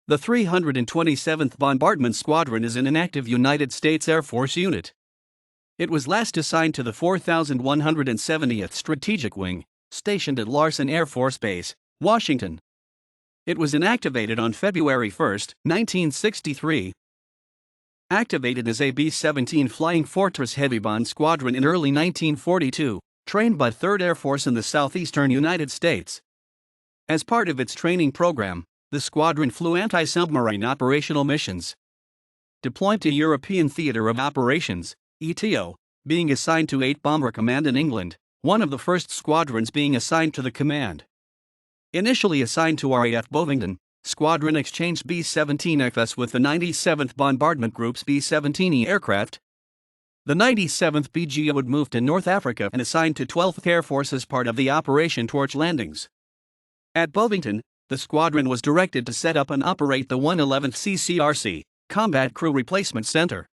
The 327th Bombardment Squadron is an inactive United States Air Force unit. It was last assigned to the 4170th Strategic Wing, stationed at Larson Air Force Base, Washington. It was inactivated on February 1, 1963. Activated as a B-17 Flying Fortress Heavy Bomb Squadron in early 1942, trained by 3rd Air Force in the southeastern United States. As part of its training program, the squadron flew anti-submarine operational missions. Deployed to European Theater of Operations, ETO, being assigned to 8 Bomber Command in England, one of the first squadrons being assigned to the command. Initially assigned to RAF Bovington, Squadron exchanged B-17FS with the 97th Bombardment Group's B-17E aircraft. The 97th BGA would move to North Africa and assigned to 12th Air Force as part of the Operation Torch landings. At Bovington, the squadron was directed to set up and operate the 111th CCRC, Combat Crew Replacement Center.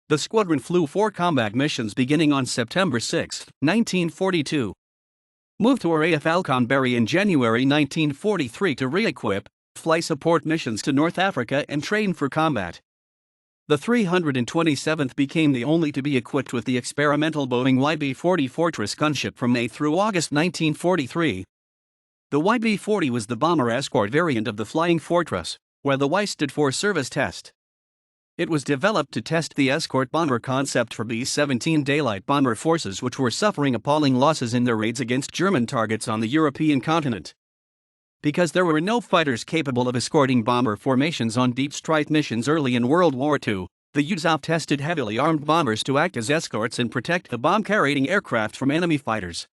The squadron flew 4 combat missions beginning on September 6, 1942. Moved to RAF Alconbury in January 1943 to re-equip, fly support missions to North Africa and train for combat. The 327th became the only to be equipped with the experimental Boeing YB-40 Fortress gunship from May through August 1943. The YB-40 was the bomber escort variant of the Flying Fortress, where the Y stood for Service Test. It was developed to test the escort bomber concept for B-17 daylight bomber forces which were suffering appalling losses in their raids against German targets on the European continent. Because there were no fighters capable of escorting bomber formations on deep strike missions early in World War II, the USAF tested heavily armed bombers to act as escorts and protect the bomb-carrying aircraft from enemy fighters.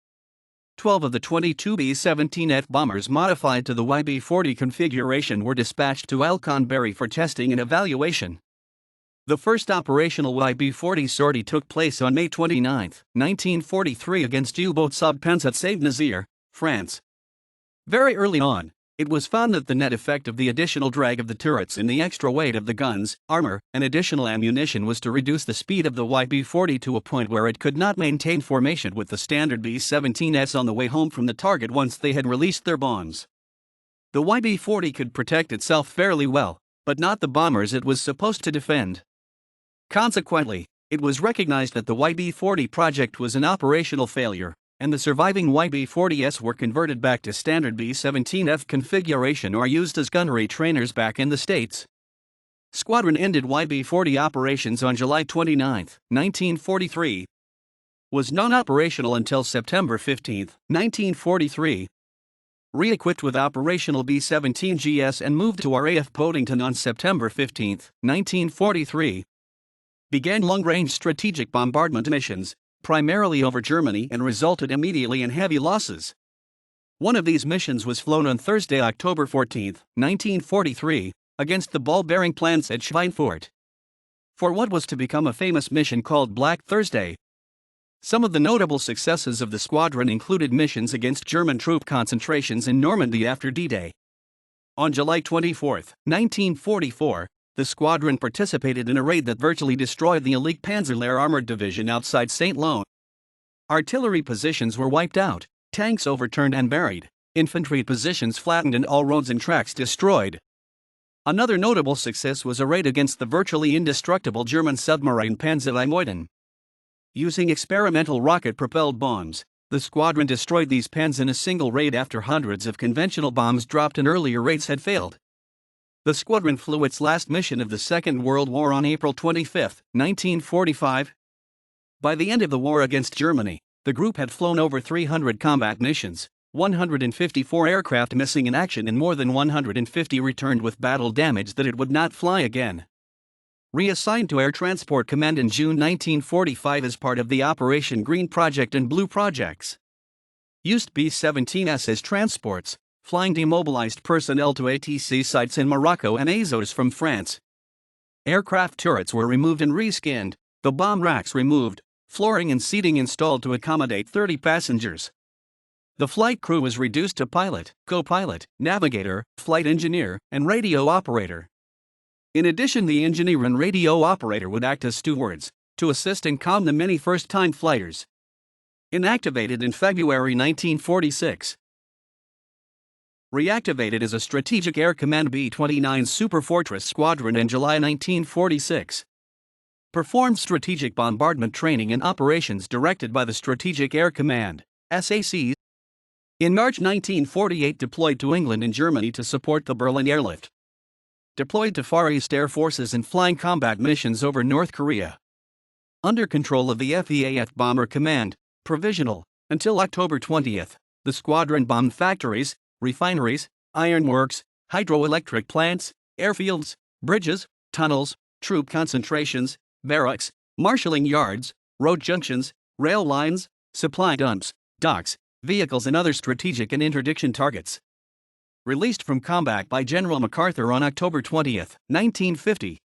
12 of the 22 B-17F bombers modified to the YB-40 configuration were dispatched to Alconbury for testing and evaluation. The first operational YB-40 sortie took place on May 29, 1943 against U-boat sub Pence at Saint-Nazaire, France. Very early on, it was found that the net effect of the additional drag of the turrets and the extra weight of the guns, armor, and additional ammunition was to reduce the speed of the YB-40 to a point where it could not maintain formation with the standard B-17s on the way home from the target once they had released their bombs. The YB-40 could protect itself fairly well, but not the bombers it was supposed to defend. Consequently, it was recognized that the YB-40 project was an operational failure, and the surviving YB-40s were converted back to standard B-17F configuration or used as gunnery trainers back in the States. Squadron ended YB-40 operations on July 29, 1943. Was non-operational until September 15, 1943. Re-equipped with operational B-17GS and moved to RAF Bovington on September 15, 1943. Began long-range strategic bombardment missions, primarily over Germany, and resulted immediately in heavy losses. One of these missions was flown on Thursday, October 14, 1943, against the ball-bearing plants at Schweinfurt, for what was to become a famous mission called Black Thursday. Some of the notable successes of the squadron included missions against German troop concentrations in Normandy after D-Day. On July 24, 1944, the squadron participated in a raid that virtually destroyed the elite Panzerlehr Armored Division outside St. Lo. Artillery positions were wiped out, tanks overturned and buried, infantry positions flattened and all roads and tracks destroyed. Another notable success was a raid against the virtually indestructible German submarine Panzerlehr. Using experimental rocket-propelled bombs, the squadron destroyed these pens in a single raid after hundreds of conventional bombs dropped in earlier raids had failed. The squadron flew its last mission of the Second World War on April 25, 1945. By the end of the war against Germany, the group had flown over 300 combat missions, 154 aircraft missing in action, and more than 150 returned with battle damage that it would not fly again. Reassigned to Air Transport Command in June 1945 as part of the Operation Green Project and Blue Projects. Used B-17s as transports, flying demobilized personnel to ATC sites in Morocco and Azores from France. Aircraft turrets were removed and reskinned, the bomb racks removed, flooring and seating installed to accommodate 30 passengers. The flight crew was reduced to pilot, co-pilot, navigator, flight engineer, and radio operator. In addition, the engineer and radio operator would act as stewards, to assist and calm the many first-time flighters. Inactivated in February 1946. Reactivated as a Strategic Air Command B-29 Superfortress Squadron in July 1946. Performed strategic bombardment training and operations directed by the Strategic Air Command, SAC. In March 1948 deployed to England and Germany to support the Berlin airlift. Deployed to Far East Air Forces and flying combat missions over North Korea. Under control of the FEAF Bomber Command, provisional, until October 20. The squadron bombed factories, refineries, ironworks, hydroelectric plants, airfields, bridges, tunnels, troop concentrations, barracks, marshalling yards, road junctions, rail lines, supply dumps, docks, vehicles and other strategic and interdiction targets. Released from combat by General MacArthur on October 20, 1950.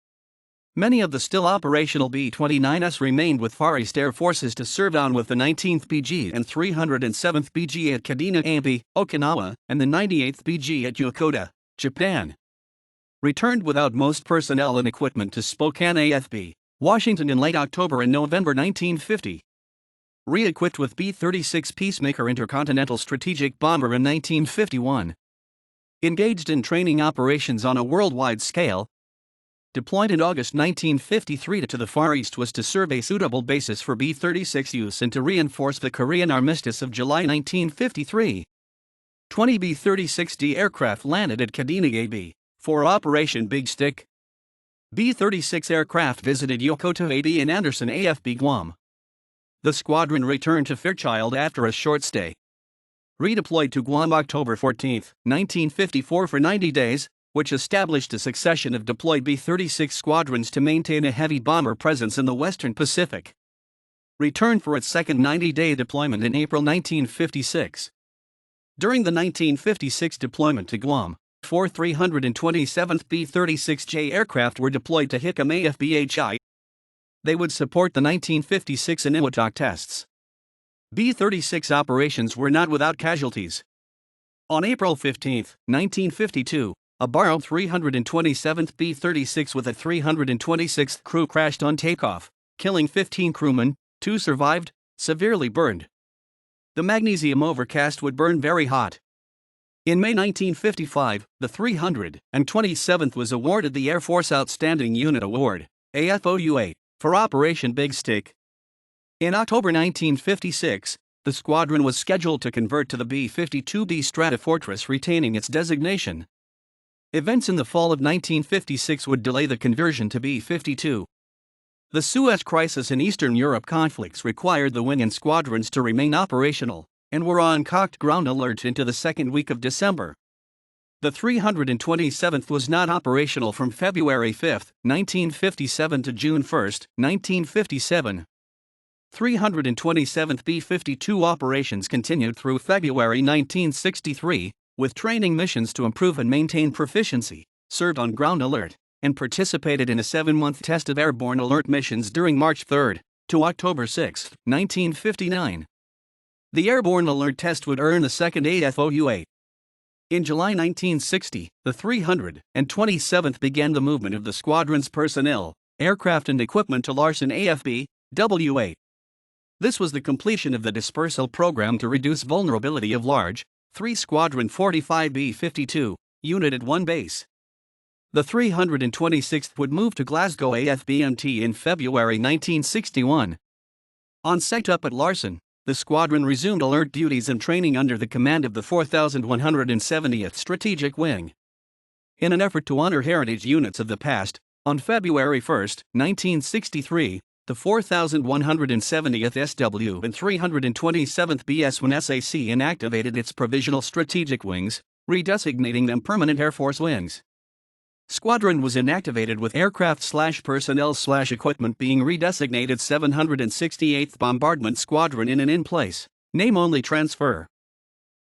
Many of the still operational B-29s remained with Far East Air Forces to serve on with the 19th BG and 307th BG at Kadena Ampi, Okinawa, and the 98th BG at Yokota, Japan. Returned without most personnel and equipment to Spokane AFB, Washington in late October and November 1950. Re-equipped with B-36 Peacemaker Intercontinental Strategic Bomber in 1951. Engaged in training operations on a worldwide scale. Deployed in August 1953 to the Far East was to serve a suitable basis for B-36 use and to reinforce the Korean armistice of July 1953. 20 B-36D aircraft landed at Kadena AB for Operation Big Stick. B-36 aircraft visited Yokota AB and Andersen AFB Guam. The squadron returned to Fairchild after a short stay. Redeployed to Guam October 14, 1954 for 90 days, which established a succession of deployed B-36 squadrons to maintain a heavy bomber presence in the Western Pacific. Returned for its second 90-day deployment in April 1956. During the 1956 deployment to Guam, 4 327th B-36J aircraft were deployed to Hickam AFBHI. They would support the 1956 Eniwetok tests. B-36 operations were not without casualties. On April 15, 1952, a borrowed 327th B-36 with a 326th crew crashed on takeoff, killing 15 crewmen, 2 survived, severely burned. The magnesium overcast would burn very hot. In May 1955, the 327th was awarded the Air Force Outstanding Unit Award, AFOUA, for Operation Big Stick. In October 1956, the squadron was scheduled to convert to the B-52B Stratofortress, retaining its designation. Events in the fall of 1956 would delay the conversion to B-52. The Suez Crisis and Eastern Europe conflicts required the wing and squadrons to remain operational, and were on cocked ground alert into the second week of December. The 327th was not operational from February 5, 1957 to June 1, 1957. 327th B-52 operations continued through February 1963, with training missions to improve and maintain proficiency, served on ground alert, and participated in a 7-month test of airborne alert missions during March 3 to October 6, 1959. The airborne alert test would earn the second AFOUA. In July 1960, the 327th began the movement of the squadron's personnel, aircraft and equipment to Larson AFB, WA. This was the completion of the dispersal program to reduce vulnerability of large, 3-squadron 45 B-52 unit at one base. The 326th would move to Glasgow AFBMT in February 1961. On set-up at Larson, the squadron resumed alert duties and training under the command of the 4170th Strategic Wing. In an effort to honor heritage units of the past, on February 1, 1963, the 4170th SW and 327th BS1 SAC inactivated its provisional strategic wings, redesignating them permanent Air Force wings. Squadron was inactivated with aircraft/personnel/equipment being redesignated 768th Bombardment Squadron in an in-place, name-only transfer.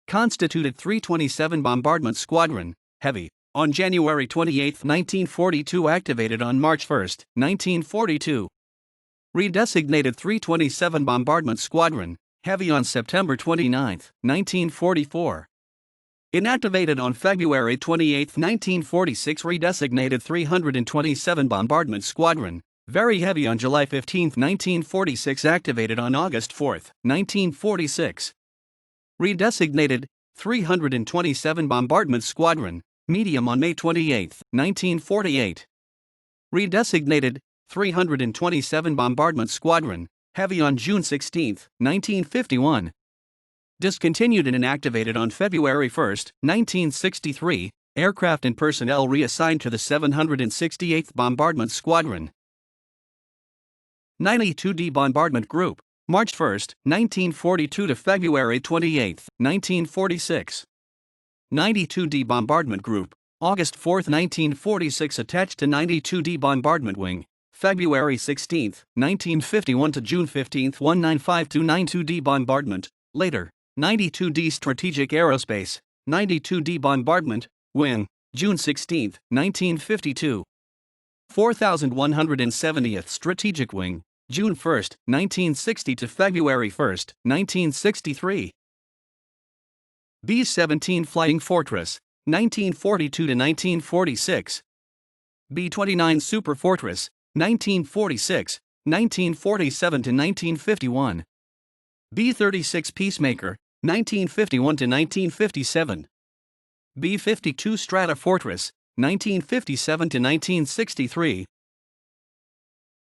Constituted 327 Bombardment Squadron, Heavy, on January 28, 1942, activated on March 1, 1942. Redesignated 327 Bombardment Squadron, Heavy on September 29, 1944. Inactivated on February 28, 1946, redesignated 327 Bombardment Squadron, Very Heavy on July 15, 1946, activated on August 4, 1946. Redesignated 327 Bombardment Squadron, medium on May 28, 1948. Redesignated, 327 Bombardment Squadron, heavy on June 16, 1951. Discontinued and inactivated on February 1, 1963, aircraft and personnel reassigned to the 768th Bombardment Squadron. 92D Bombardment Group, March 1, 1942 to February 28, 1946. 92D Bombardment Group, August 4, 1946 attached to 92D Bombardment Wing, February 16, 1951 to June 15, 1952 92D Bombardment, later, 92D Strategic Aerospace, 92D Bombardment, Wing, June 16, 1952. 4170th Strategic Wing, June 1, 1960 to February 1, 1963. B-17 Flying Fortress, 1942 to 1946. B-29 Super Fortress, 1946, 1947 to 1951. B-36 Peacemaker, 1951 to 1957. B-52 Strata Fortress, 1957 to 1963.